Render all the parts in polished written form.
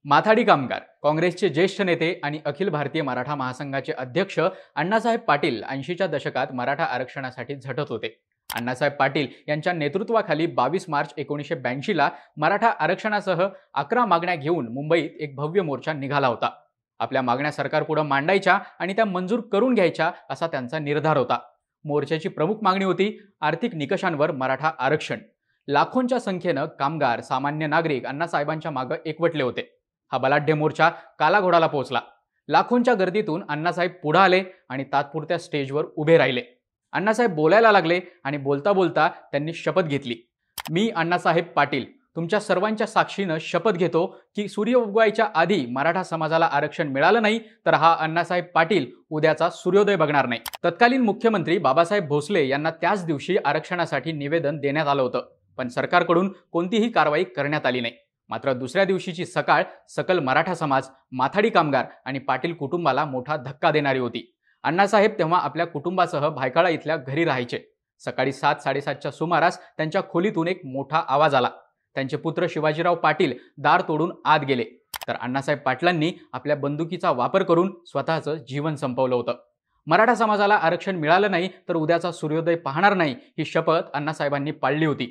माथाडी कामगार काँग्रेसचे ज्येष्ठ नेते आणि अखिल भारतीय मराठा महासंघाचे अध्यक्ष अण्णासाहेब पाटील 80च्या दशकात मराठा आरक्षणासाठी झटत होते। अण्णासाहेब पाटील यांच्या नेतृत्वाखाली 22 मार्च 1982 ला मराठा आरक्षणासह 11 मागण्या घेऊन मुंबईत एक भव्य मोर्चा निघाला होता। आपल्या मागण्या सरकारपुढे मांडायच्या आणि त्या मंजूर करून घ्यायच्या असा त्यांचा निर्धार होता। मोर्चाची प्रमुख मागणी होती आर्थिक निकषांवर मराठा आरक्षण। लाखोंच्या संख्येने कामगार, सामान्य नागरिक अण्णासाहेबांच्या मागे एकवटले होते। हा बलाढ्य मोर्चा कालाघोडाला पोहोचला। लाखोंच्या गर्दीतून अण्णासाहेब पुढे आले आणि तात्पुरत्या स्टेजवर उभे राहिले। अण्णासाहेब बोलायला लागले आणि बोलता बोलता त्यांनी शपथ घेतली। मी अण्णासाहेब पाटील तुमच्या सर्वांच्या साक्षीने शपथ घेतो की सूर्य उगवायच्या आधी मराठा समाजाला आरक्षण मिळालं नाही तर हा अण्णासाहेब पाटील उद्याचा सूर्योदय बघणार नाही। तत्कालीन मुख्यमंत्री बाबासाहेब भोसले यांना त्याच दिवशी आरक्षणासाठी निवेदन देण्यात आलं होतं, पण सरकारकडून कोणतीही कारवाई करण्यात आली नाही। मात्र दुसऱ्या दिवशीची सकाळ सकल मराठा समाज, माथाडी कामगार आणि पाटील कुटुंबाला मोठा धक्का देणारी होती। अण्णासाहेब तेव्हा आपल्या कुटुंबासह भायखळा इथल्या घरी राहायचे। सकाळी 7:30च्या सुमारास त्यांच्या खोलीतून एक मोठा आवाज आला। त्यांचे पुत्र शिवाजीराव पाटील दार तोडून आत गेले, तर अण्णासाहेब पाटलांनी आपल्या बंदुकीचा वापर करून स्वतःचं जीवन संपवलं होतं। मराठा समाजाला आरक्षण मिळालं नाही तर उद्याचा सूर्योदय पाहणार नाही ही शपथ अण्णासाहेबांनी पाळली होती।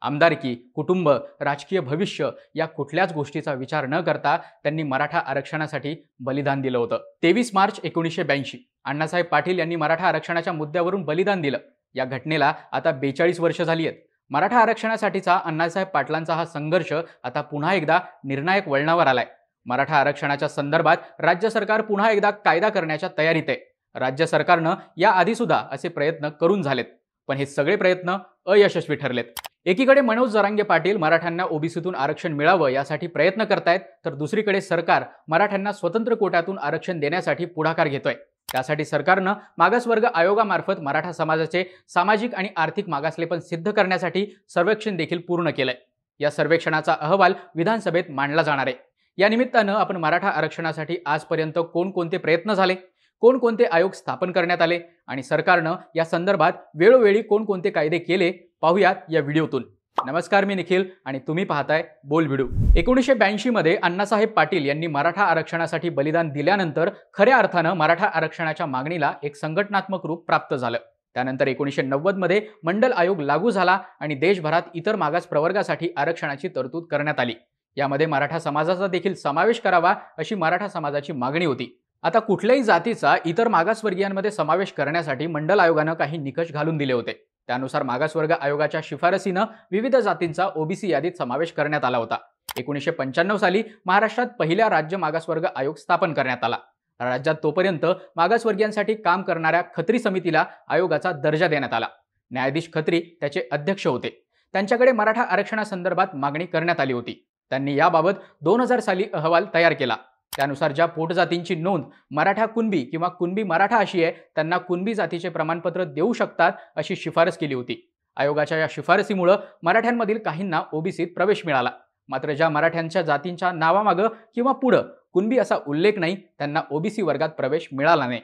आमदारकी, कुटुंब, राजकीय भविष्य या कुठल्याच गोष्टीचा विचार न करता त्यांनी मराठा आरक्षणासाठी बलिदान दिलं होतं। 23 मार्च 1982 अण्णासाहेब पाटील यांनी मराठा आरक्षणाच्या मुद्द्यावरून बलिदान दिलं। या घटनेला आता 42 वर्ष झाली आहेत। मराठा आरक्षणासाठीचा अण्णासाहेब पाटलांचा हा संघर्ष आता पुन्हा एकदा निर्णायक वळणावर आलाय। मराठा आरक्षणाच्या संदर्भात राज्य सरकार पुन्हा एकदा कायदा करण्याच्या तयारीत आहे। राज्य सरकारनं या आधी सुद्धा असे प्रयत्न करून झालेत, पण हे सगळे प्रयत्न अयशस्वी ठरलेत। एकीकडे मनोज जरांगे पाटील मराठ्यांना ओबीसीतून आरक्षण मिळावं यासाठी प्रयत्न करतायत, तर दुसरीकडे सरकार मराठ्यांना स्वतंत्र कोट्यातून आरक्षण देण्यासाठी पुढाकार घेतोय। त्यासाठी सरकारनं मागासवर्ग आयोगामार्फत मराठा समाजाचे सामाजिक आणि आर्थिक मागासलेपण सिद्ध करण्यासाठी सर्वेक्षण देखील पूर्ण केलंय। या सर्वेक्षणाचा अहवाल विधानसभेत मांडला जाणार आहे। या निमित्तानं आपण मराठा आरक्षणासाठी आजपर्यंत कोणकोणते प्रयत्न झाले, कोणकोणते आयोग स्थापन करण्यात आले आणि सरकारनं या संदर्भात वेळोवेळी कोणकोणते कायदे केले पाहूयात या व्हिडिओतून। नमस्कार, मी निखिल आणि तुम्ही पाहताय बोल व्हिडिओ। 1982 मध्ये अण्णासाहेब पाटील यांनी मराठा आरक्षणासाठी बलिदान दिल्यानंतर खऱ्या अर्थानं मराठा आरक्षणाच्या मागणीला एक संघटनात्मक रूप प्राप्त झालं। त्यानंतर 1990 मध्ये मंडल आयोग लागू झाला आणि देशभरात इतर मागास प्रवर्गासाठी आरक्षणाची तरतूद करण्यात आली। यामध्ये मराठा समाजाचा देखील समावेश करावा अशी मराठा समाजाची मागणी होती। आता कुठल्याही जातीचा इतर मागासवर्गीयांमध्ये समावेश करण्यासाठी मंडल आयोगानं काही निकष घालून दिले होते। त्यानुसार मागासवर्ग आयोगाच्या शिफारसीनं विविध जातींचा ओबीसी यादीत समावेश करण्यात आला होता। 1995 साली महाराष्ट्रात पहिल्या राज्य मागासवर्ग आयोग स्थापन करण्यात आला। राज्यात तोपर्यंत मागासवर्गीयांसाठी काम करणाऱ्या खत्री समितीला आयोगाचा दर्जा देण्यात आला। न्यायाधीश खत्री त्याचे अध्यक्ष होते। त्यांच्याकडे मराठा आरक्षणासंदर्भात मागणी करण्यात आली होती। त्यांनी याबाबत 2000 साली अहवाल तयार केला। त्यानुसार ज्या पोटजातींची नोंद मराठा कुणबी किंवा कुणबी मराठा अशी आहे त्यांना कुणबी जातीचे प्रमाणपत्र देऊ शकतात अशी शिफारस केली होती। आयोगाच्या या शिफारसीमुळे मराठ्यांमधील काहींना ओबीसीत प्रवेश मिळाला। मात्र ज्या मराठ्यांच्या जातींच्या नावामागे किंवा पुढे कुणबी असा उल्लेख नाही त्यांना ओबीसी वर्गात प्रवेश मिळाला नाही।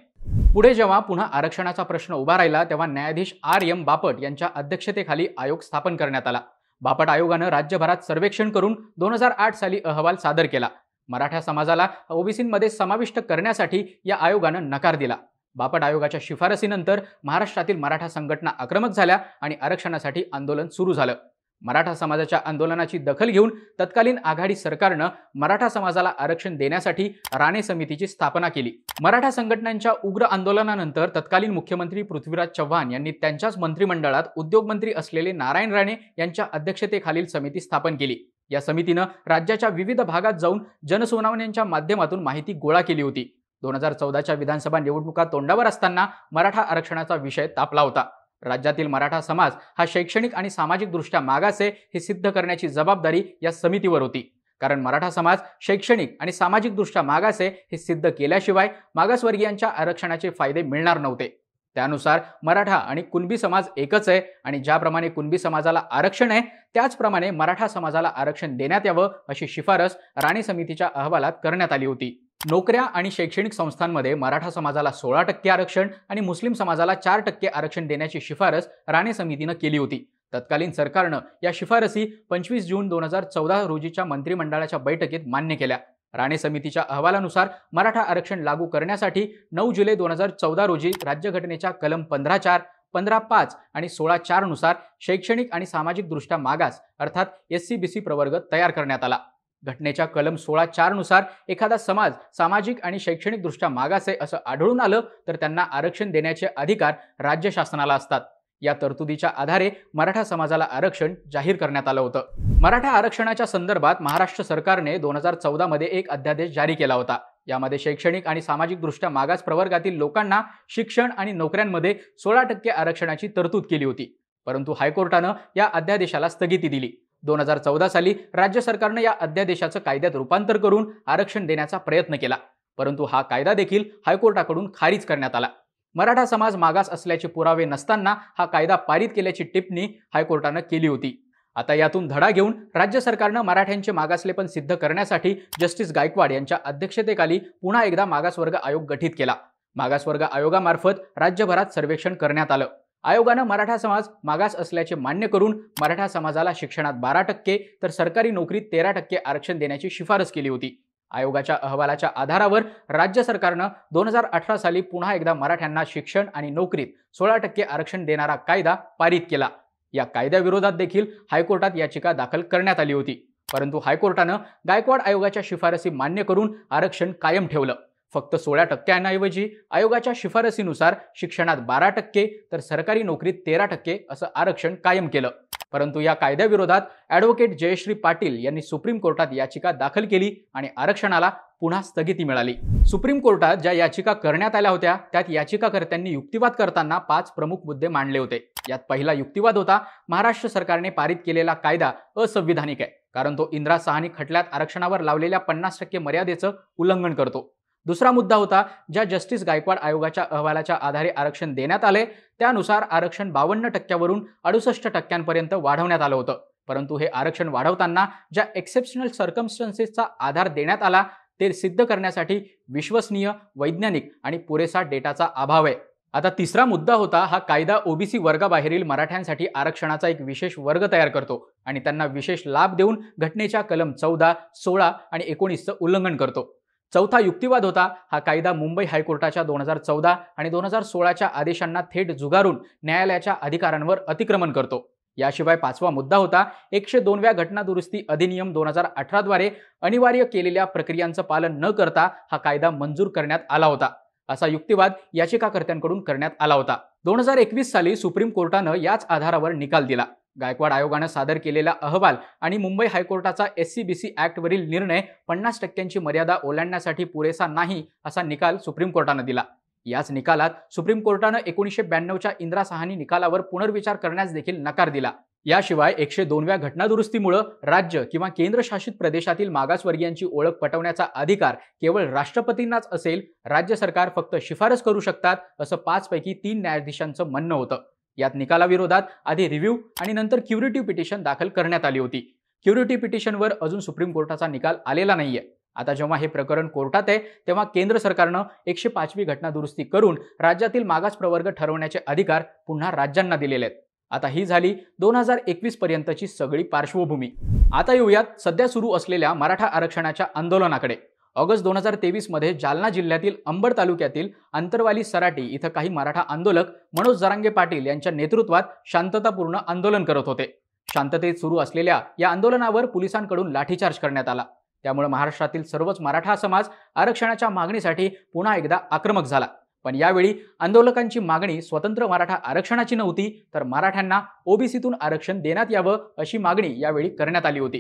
पुढे जेव्हा पुन्हा आरक्षणाचा प्रश्न उभा राहिला तेव्हा न्यायाधीश R.M. बापट यांच्या अध्यक्षतेखाली आयोग स्थापन करण्यात आला। बापट आयोगानं राज्यभरात सर्वेक्षण करून 2008 साली अहवाल सादर केला। मराठा समाजाला ओबीसीमध्ये समाविष्ट करण्यासाठी या आयोगानं नकार दिला। बापट आयोगाच्या शिफारसीनंतर महाराष्ट्रातील मराठा संघटना आक्रमक झाल्या आणि आरक्षणासाठी आंदोलन सुरू झालं। मराठा समाजाच्या आंदोलनाची दखल घेऊन तत्कालीन आघाडी सरकारनं मराठा समाजाला आरक्षण देण्यासाठी राणे समितीची स्थापना केली। मराठा संघटनांच्या उग्र आंदोलनानंतर तत्कालीन मुख्यमंत्री पृथ्वीराज चव्हाण यांनी त्यांच्याच मंत्रिमंडळात उद्योगमंत्री असलेले नारायण राणे यांच्या अध्यक्षतेखालील समिती स्थापन केली। या समितीनं राज्याच्या विविध भागात जाऊन जनसुनावण्यांच्या माध्यमातून माहिती गोळा केली होती। 2014च्या विधानसभा निवडणुका तोंडावर असताना मराठा आरक्षणाचा विषय तापला होता। राज्यातील मराठा समाज हा शैक्षणिक आणि सामाजिक दृष्ट्या मागास आहे हे सिद्ध करण्याची जबाबदारी या समितीवर होती। कारण मराठा समाज शैक्षणिक आणि सामाजिक दृष्ट्या मागास आहे हे सिद्ध केल्याशिवाय मागासवर्गीयांच्या आरक्षणाचे फायदे मिळणार नव्हते। त्यानुसार मराठा आणि कुणबी समाज एकच आहे आणि ज्याप्रमाणे कुणबी समाजाला आरक्षण आहे त्याचप्रमाणे मराठा समाजाला आरक्षण देण्यात यावं अशी शिफारस राणे समितीच्या अहवालात करण्यात आली होती। नोकऱ्या आणि शैक्षणिक संस्थांमध्ये मराठा समाजाला 16% आरक्षण आणि मुस्लिम समाजाला 4% आरक्षण देण्याची शिफारस राणे समितीनं केली होती। तत्कालीन सरकारनं या शिफारसी 25 जून 2014 रोजीच्या मंत्रिमंडळाच्या बैठकीत मान्य केल्या। राणे समितीच्या अहवालानुसार मराठा आरक्षण लागू करण्यासाठी 9 जुलै 2014 रोजी राज्यघटनेच्या कलम 15(4), 15(5) आणि 16(4) नुसार शैक्षणिक आणि सामाजिकदृष्ट्या मागास अर्थात SC-BC प्रवर्ग तयार करण्यात आला। घटनेच्या कलम 16(4) नुसार एखादा समाज सामाजिक आणि शैक्षणिकदृष्ट्या मागास आहे असं आढळून आलं तर त्यांना आरक्षण देण्याचे अधिकार राज्य शासनाला असतात। या तरतुदीच्या आधारे मराठा समाजाला आरक्षण जाहीर करण्यात आलं होतं। मराठा आरक्षणाच्या संदर्भात महाराष्ट्र सरकारने 2014 मध्ये एक अध्यादेश जारी केला होता। यामध्ये शैक्षणिक आणि सामाजिकदृष्ट्या मागास प्रवर्गातील लोकांना शिक्षण आणि नोकऱ्यांमध्ये 16% आरक्षणाची तरतूद केली होती। परंतु हायकोर्टानं या अध्यादेशाला स्थगिती दिली। 2014 साली राज्य सरकारने या अध्यादेशाचं कायद्यात रूपांतर करून आरक्षण देण्याचा प्रयत्न केला, परंतु हा कायदा देखील हायकोर्टाकडून खारिज करण्यात आला। मराठा समाज मागास असल्याचे पुरावे नसताना हा कायदा पारित केल्याची टिप्पणी हायकोर्टानं केली होती। आता यातून धडा घेऊन राज्य सरकारनं मराठ्यांचे मागासलेपण सिद्ध करण्यासाठी जस्टिस गायकवाड यांच्या अध्यक्षतेखाली पुन्हा एकदा मागासवर्ग आयोग गठीत केला। मागासवर्ग आयोगामार्फत राज्यभरात सर्वेक्षण करण्यात आलं। आयोगानं मराठा समाज मागास असल्याचे मान्य करून मराठा समाजाला शिक्षणात 12% तर सरकारी नोकरीत 13% आरक्षण देण्याची शिफारस केली होती। आयोगाच्या अहवालाच्या आधारावर राज्य सरकारनं 2018 साली पुन्हा एकदा मराठ्यांना शिक्षण आणि नोकरीत 16% आरक्षण देणारा कायदा पारित केला। या कायद्याविरोधात देखील हायकोर्टात याचिका दाखल करण्यात आली होती, परंतु हायकोर्टानं गायकवाड आयोगाच्या शिफारसी मान्य करून आरक्षण कायम ठेवलं। फक्त 16% आयोगाच्या शिफारसीनुसार शिक्षणात 12% तर सरकारी नोकरीत 13% असं आरक्षण कायम केलं। परंतु या कायद्याविरोधात ॲडव्होकेट जयश्री पाटील यांनी सुप्रीम कोर्टात याचिका दाखल केली आणि आरक्षणाला पुन्हा स्थगिती मिळाली। सुप्रीम कोर्टात ज्या याचिका करण्यात आल्या होत्या त्यात याचिकाकर्त्यांनी युक्तिवाद करताना 5 प्रमुख मुद्दे मांडले होते। यात पहिला युक्तिवाद होता, महाराष्ट्र सरकारने पारित केलेला कायदा असंविधानिक आहे, कारण तो इंदिरा साहनी खटल्यात आरक्षणावर लावलेल्या 50% मर्यादेचं उल्लंघन करतो। दुसरा मुद्दा होता, ज्या जस्टिस गायकवाड आयोगाच्या अहवालाच्या आधारे आरक्षण देण्यात आले त्यानुसार आरक्षण 52% वरून 68% वाढवण्यात आलं होतं, परंतु हे आरक्षण वाढवताना ज्या एक्सेप्शनल सर्कमस्टन्सेसचा आधार देण्यात आला ते सिद्ध करण्यासाठी विश्वसनीय, वैज्ञानिक आणि पुरेसा डेटाचा अभाव आहे। आता तिसरा मुद्दा होता, हा कायदा OBC वर्गाबाहेरील मराठ्यांसाठी आरक्षणाचा एक विशेष वर्ग तयार करतो आणि त्यांना विशेष लाभ देऊन घटनेच्या कलम 14, 16 आणि 19चं उल्लंघन करतो। चौथा युक्तिवाद होता, हा कायदा मुंबई हायकोर्टाच्या 2014 आणि 2016च्या आदेशांना थेट झुगारून न्यायालयाच्या अधिकारांवर अतिक्रमण करतो। याशिवाय पाचवा मुद्दा होता, 102व्या घटना दुरुस्ती अधिनियम 2018 द्वारे अनिवार्य केलेल्या प्रक्रियांचं पालन न करता हा कायदा मंजूर करण्यात आला होता, असा युक्तिवाद याचिकाकर्त्यांकडून करण्यात आला होता। 2021 साली सुप्रीम कोर्टानं याच आधारावर निकाल दिला। गायकवाड आयोगानं सादर केलेला अहवाल आणि मुंबई हायकोर्टाचा SC-BC ॲक्टवरील निर्णय 50% मर्यादा ओलांडण्यासाठी पुरेसा नाही असा निकाल सुप्रीम कोर्टानं दिला। याच निकालात सुप्रीम कोर्टानं 1992च्या इंदिरा साहनी निकालावर पुनर्विचार करण्यास देखील नकार दिला। याशिवाय 102व्या घटना दुरुस्तीमुळे राज्य किंवा केंद्रशासित प्रदेशातील मागासवर्गीयांची ओळख पटवण्याचा अधिकार केवळ राष्ट्रपतींनाच असेल, राज्य सरकार फक्त शिफारस करू शकतात, असं 5 पैकी 3 न्यायाधीशांचं म्हणणं होतं। यात निकालाविरोधात आधी रिव्ह्यू आणि नंतर क्युरेटिव्ह पिटिशन दाखल करण्यात आली होती। क्युरेटिव्ह पिटिशनवर अजून सुप्रीम कोर्टाचा निकाल आलेला नाहीये। आता जेव्हा हे प्रकरण कोर्टात आहे तेव्हा केंद्र सरकारनं 105वी घटना दुरुस्ती करून राज्यातील मागास प्रवर्ग ठरवण्याचे अधिकार पुन्हा राज्यांना दिलेले आहेत। आता ही झाली 2021 पर्यंतची सगळी पार्श्वभूमी। आता येऊयात सध्या सुरू असलेल्या मराठा आरक्षणाच्या आंदोलनाकडे। ऑगस्ट 2023 मध्ये जालना जिल्ह्यातील अंबड तालुक्यातील अंतरवाली सराटी इथं काही मराठा आंदोलक मनोज जरांगे पाटील यांच्या नेतृत्वात शांततापूर्ण आंदोलन करत होते। शांततेत सुरू असलेल्या या आंदोलनावर पोलिसांकडून लाठीचार्ज करण्यात आला। त्यामुळे महाराष्ट्रातील सर्वच मराठा समाज आरक्षणाच्या मागणीसाठी पुन्हा एकदा आक्रमक झाला। पण यावेळी आंदोलकांची मागणी स्वतंत्र मराठा आरक्षणाची नव्हती, तर मराठ्यांना OBCतून आरक्षण देण्यात यावं अशी मागणी यावेळी करण्यात आली होती।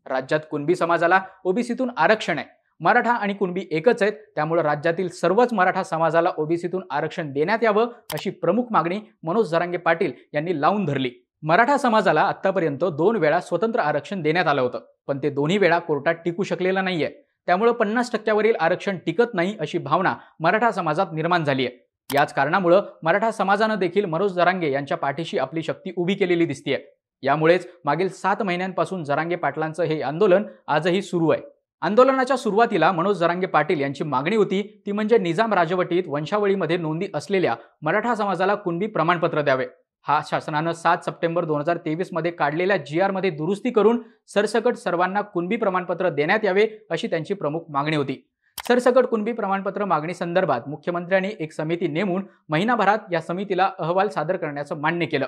राज्यात कुणबी समाजाला OBCतून आरक्षण आहे, मराठा आणि कुणबी एकच आहेत, त्यामुळे राज्यातील सर्वच मराठा समाजाला OBCतून आरक्षण देण्यात यावं अशी प्रमुख मागणी मनोज जरांगे पाटील यांनी लावून धरली। मराठा समाजाला आतापर्यंत 2 वेळा स्वतंत्र आरक्षण देण्यात आलं होतं, पण ते दोन्ही वेळा कोर्टात टिकू शकलेलं नाहीये। त्यामुळे 50% वरील आरक्षण टिकत नाही अशी भावना मराठा समाजात निर्माण झाली आहे। याच कारणामुळे मराठा समाजानं देखील मनोज जरांगे यांच्या पाठीशी आपली शक्ती उभी केलेली दिसतेय। यामुळेच मागील 7 महिन्यांपासून जरांगे पाटलांचं हे आंदोलन आजही सुरू आहे। आंदोलनाच्या सुरुवातीला मनोज जरांगे पाटील यांची मागणी होती ती म्हणजे निजाम राजवटीत वंशावळीमध्ये नोंदी असलेल्या मराठा समाजाला कुणबी प्रमाणपत्र द्यावे। हा शासनानं 7 सप्टेंबर 2023 मध्ये काढलेल्या GR मध्ये दुरुस्ती करून सरसकट सर्वांना कुणबी प्रमाणपत्र देण्यात यावे अशी त्यांची प्रमुख मागणी होती। सरसकट कुणबी प्रमाणपत्र मागणी संदर्भात मुख्यमंत्र्यांनी एक समिती नेमून महिनाभरात या समितीला अहवाल सादर करण्याचं मान्य केलं।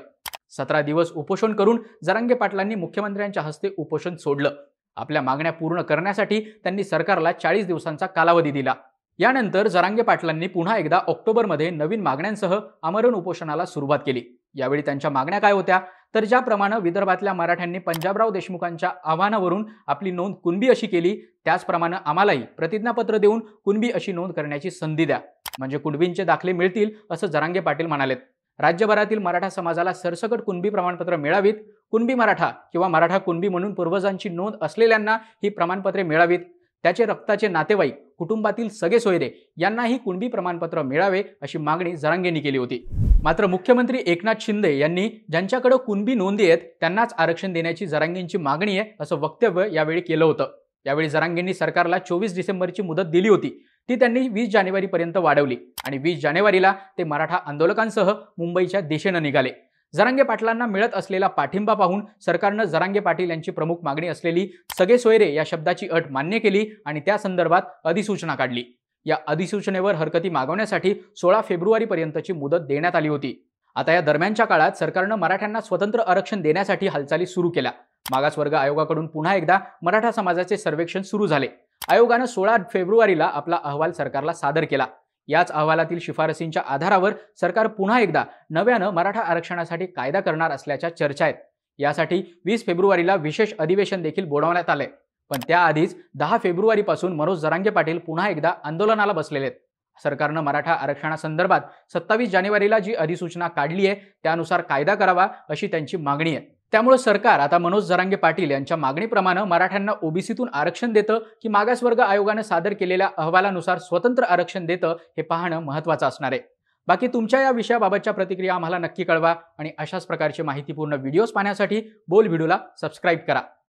17 दिवस उपोषण करून जरांगे पाटलांनी मुख्यमंत्र्यांच्या हस्ते उपोषण सोडलं। आपल्या मागण्या पूर्ण करण्यासाठी त्यांनी सरकारला 40 दिवसांचा कालावधी दिला। यानंतर जरांगे पाटलांनी पुन्हा एकदा ऑक्टोबरमध्ये नवीन मागण्यांसह आमरण उपोषणाला सुरुवात केली। यावेळी त्यांच्या मागण्या काय होत्या तर ज्याप्रमाणे विदर्भातल्या मराठ्यांनी पंजाबराव देशमुखांच्या आव्हानावरून आपली नोंद कुणबी अशी केली त्याचप्रमाणे आम्हालाही प्रतिज्ञापत्र देऊन कुणबी अशी नोंद करण्याची संधी द्या, म्हणजे कुणबींचे दाखले मिळतील असं जरांगे पाटील म्हणालेत। राज्यभरातील मराठा समाजाला सरसकट कुणबी प्रमाणपत्र मिळावीत, कुणबी मराठा किंवा मराठा कुणबी म्हणून पूर्वजांची नोंद असलेल्यांना ही प्रमाणपत्रे मिळावीत, त्याचे रक्ताचे नातेवाईक, कुटुंबातील सगळे सोयरे यांनाही कुणबी प्रमाणपत्र मिळावे अशी मागणी जरांगेंनी केली होती। मात्र मुख्यमंत्री एकनाथ शिंदे यांनी ज्यांच्याकडे कुणबी नोंदी आहेत त्यांनाच आरक्षण देण्याची जरांगेंची मागणी आहे असं वक्तव्य यावेळी केलं होतं। यावेळी जरांगेंनी सरकारला 24 डिसेंबरची मुदत दिली होती, ती त्यांनी 20 जानेवारीपर्यंत वाढवली आणि 20 जानेवारीला ते मराठा आंदोलकांसह मुंबईच्या दिशेने निघाले। जरांगे पाटलांना मिळत असलेला पाठिंबा पाहून सरकारनं जरांगे पाटील यांची प्रमुख मागणी असलेली सगळे सोयरे या शब्दाची अट मान्य केली आणि त्या संदर्भात अधिसूचना काढली। या अधिसूचनेवर हरकती मागवण्यासाठी 16 फेब्रुवारीपर्यंतची मुदत देण्यात आली होती। आता या दरम्यानच्या काळात सरकारनं मराठ्यांना स्वतंत्र आरक्षण देण्यासाठी हालचाली सुरू केल्या। मागासवर्ग आयोगाकडून पुन्हा एकदा मराठा समाजाचे सर्वेक्षण सुरू झाले। आयोगानं 16 फेब्रुवारीला आपला अहवाल सरकारला सादर केला। याच अहवालातील शिफारसींच्या आधारावर सरकार पुन्हा एकदा नव्यानं मराठा आरक्षणासाठी कायदा करणार असल्याच्या चर्चा आहेत। यासाठी 20 फेब्रुवारीला विशेष अधिवेशन देखील बोलावण्यात आले, पण त्याआधीच 10 फेब्रुवारीपासून मनोज जरांगे पाटील पुन्हा एकदा आंदोलनाला बसलेले आहेत। सरकारनं मराठा आरक्षणासंदर्भात 27 जानेवारीला जी अधिसूचना काढली आहे त्यानुसार कायदा करावा अशी त्यांची मागणी आहे। त्यामुळे सरकार आता मनोज जरांगे पाटील यांच्या मागणीप्रमाणे मराठ्यांना ओबीसीतून आरक्षण देतं की मागासवर्ग आयोगाने सादर केलेल्या अहवालानुसार स्वतंत्र आरक्षण देतं हे पाहणं महत्त्वाचं असणार आहे। बाकी तुमच्या या विषयाबाबतच्या प्रतिक्रिया आम्हाला नक्की कळवा आणि अशाच प्रकारचे माहितीपूर्ण व्हिडिओज पाहण्यासाठी बोल व्हिडिओला सबस्क्राईब करा।